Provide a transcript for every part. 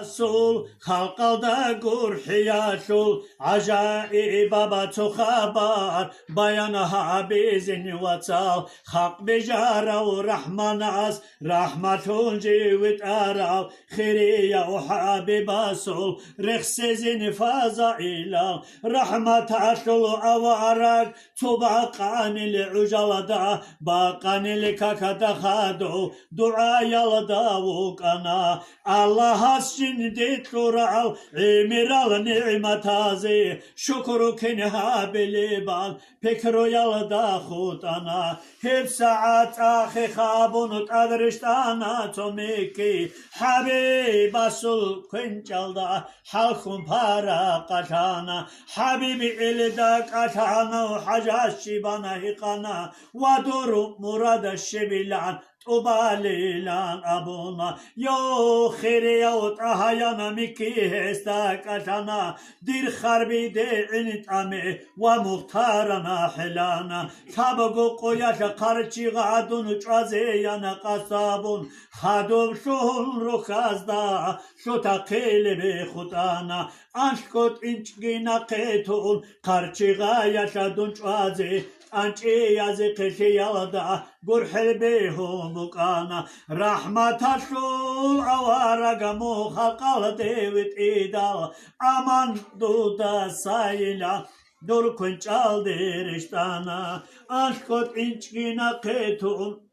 Sul halkalda gurhiyaşul acayip baba tuhabar bayana habizin vatsal hak bejarav rahmanas rahmatun civit arav khiriya habibasul rexsezin faza ila rahmataşul avarak tubaqanil ujalada baqanil kakada hadu dua yalada vukana Allah hassin Şimdi tural emiral nimetazi şükürü kenha biliban pekroyal da khutana hep saat ahi khabunut adriştana tomiki habibasul kıncalda halkun para katana habibi ilda katana hacaşi bana hikana vaduru murada şebilan Ubalilan abuna yo khiriyot ahayana miki hesta katana dir harbi de initame ve muhtarana hilana tabago koyasha karçiga adun çazeyana kasabun hadum şuhun ruhazda şu takili be khutana aşkot inçgina ketun karçiga yaşadun çaze Ançı yazı kışı yalda gurhel behu mukana rahmataşul avaraga muhakal devit idal aman duda sayla dur kunçal deriştana aşkot inçgina ketun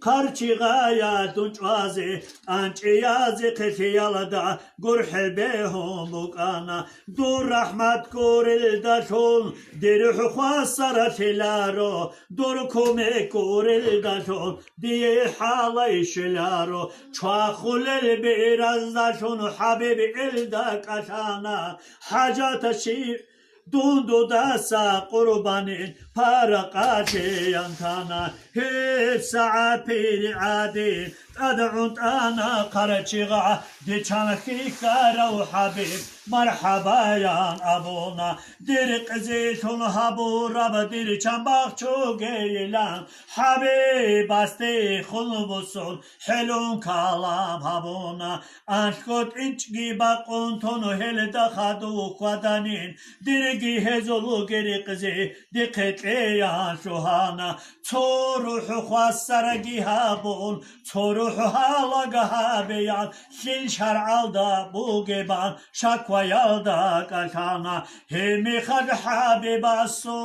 Karçıgaya tunçvazi ançıyazi kışıyalada gurhel behu mukana dur rahmat kuril daşol diri hukhasara tilaro dur kume kuril daşol diye halay şilaro çakhulel biraz daşon habibi ilda kaşana hacata şi Dundu dasa kurbanin para kaçıyantana hep saat piri adil tad'un ana karaçıga diçanki karav habib marhaba yan abuna dir kızı şun habu rab dir çambak çugeylan habib asti khulbusun helun kalam habuna aşkot inçgi bakun tonu helda khadu kwadanin dirgi hezolu geri kızı dikkatli yan şuhana çoruhu khasara gihabun çoruhu halaga beyan sil şar'alda bu geban şakvayalda kalkana hemi khad habibasu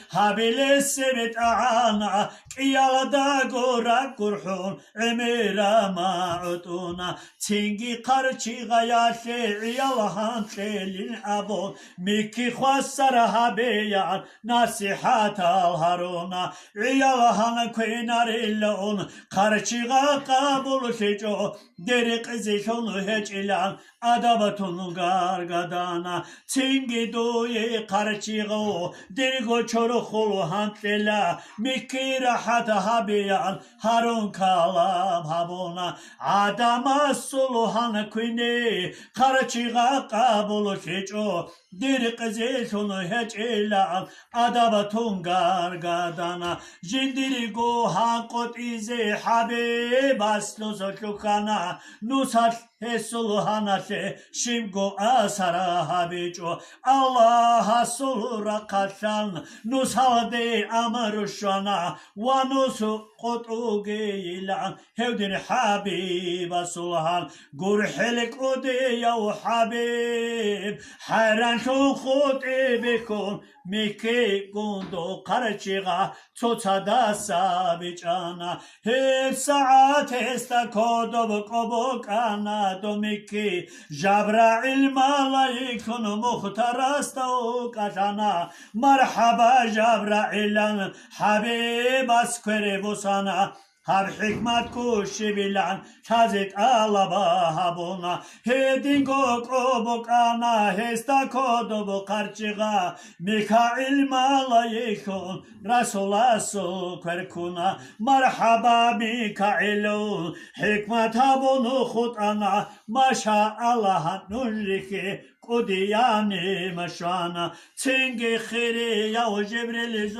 habile sebet ana qiyalda gora kurhun emira ma'utuna tingi qarçi gayashe yalahan telin abon miki khasara habeyan nasihat al haruna yalahan kınar illon qarçi kabul şeco deri kızı şonu hiç ilan adabatun gargadana tingi doye karçıgo deri go çorukhulu hantela mikki rahat habiyan harun kalam habuna adama suluhan kuyne karçıga kabul şeco deri kızı şonu hiç ilan adabatun gargadana jindiri go hakot ize habib aslu sochukana nusat Hesuluhana se şimgo asara habico Allah sulura kaşan nusade amaruşana vanusu qotuge ilan hevdin habiba sulhan gurhelik ode yav habib hayran şu khote bekon meke gundo karçıga çoçada sabicana hep saat esta kodob kobokana domiki Jabrail malaikun muhtarasta o kaşana marhaba Jabrailan habib askere bu sana Har hikmat kuşi bilan Hazret alaba habuna Hedin kokobokana Hesta kodobo karçıga Mikail malayikun Rasula su kverkuna Marhaba Mikailun Hikmat habunu khutana Maşallah nurriki Kudiyani maşana Tingi khiri yav Cibril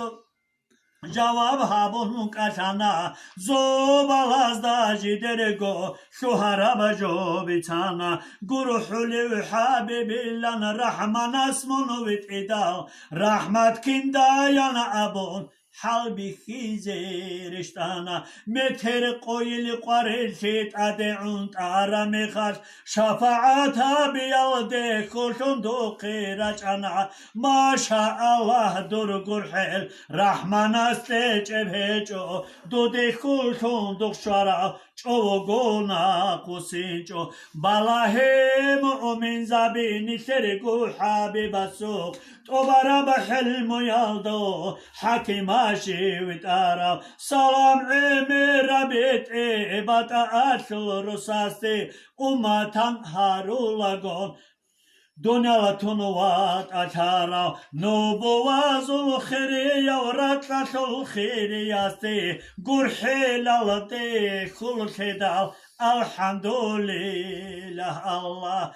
جواب هابون کشانا زوبالاز دا جدرگو شوهر بجو بیتانا گروحلی و حبیب لن رحمان اسمونو بیتیدا رحمت کندایان ابون حلبي خيزيرشتانا متر قويل قرشت أدعون تارمخش شفاعتها بيودي كلشون دو قيرجانا ما شاء الله درقر حيل رحمن استيجب هجو دو دي كلشون دو شرا چوگونا قسینچو بالاهم امین زبینی سرگو حبیب سوق تو برا بحلم یالدو حکیماشی ویتارا سلام امیر بیت ایبات اصل رساستی امتان هارولگون دنیا تنوات اشارا نبوازل خیری و رتلشل خیری استی گرحی لالتی خلق دال الحمدلله الله